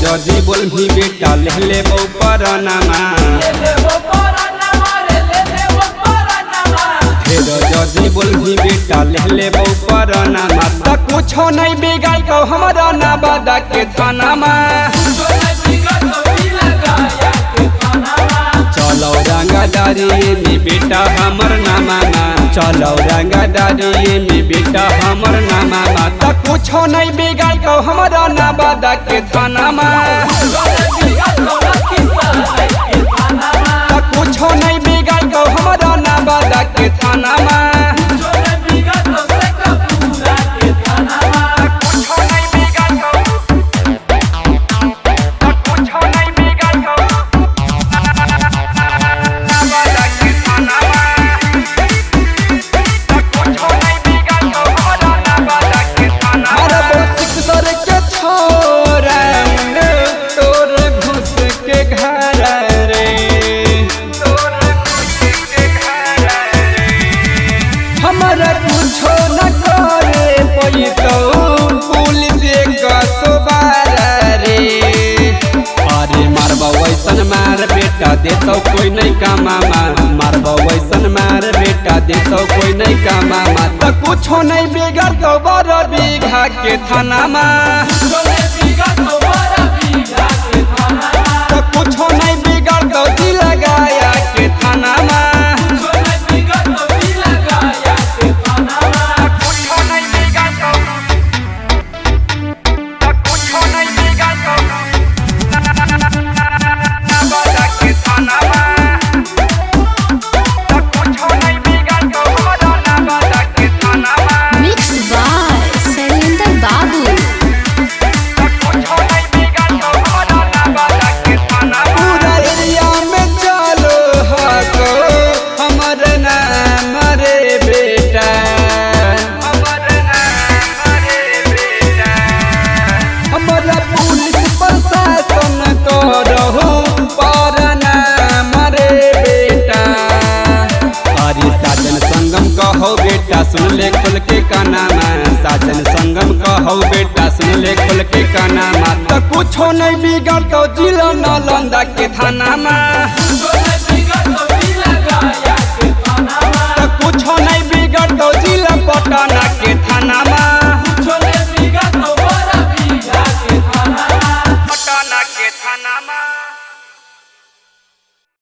जदी बोल भी बेटा ले ले बो परनामा जदी बोल भी बेटा ले ले बो परनामा त कुछो नहीं बिगाड़ को हमरा ना बादा के थानामा चलो रंगदारी में बेटा हमर नामा चलो रंगदारी में बेटा हमर नामा त कुछो नहीं बिगाड़ को हमरा ना बादा के थानामा त कुछो नहीं बिगाड़ को हमरा ना बादा के थानामा हमारा कुछो न करे पैतो पुलिस रे अरे मारबा वैसन मार बेटा देतो कोई नहीं कामामा मारबा वैसन मार बेटा देतो कोई नहीं कामामा त कुछो नहीं बिगाड़ को बड़ बीघा के थानामा त कुछो नहीं बिगाड़ को जिला गया के थानामा कहो बेटा सुन ले खुल के कानामा साजन संगम कहो बेटा सुन ले खुल के कानामा त कुछो नहीं बिगाड़ को जिला नालंदा के थानामा।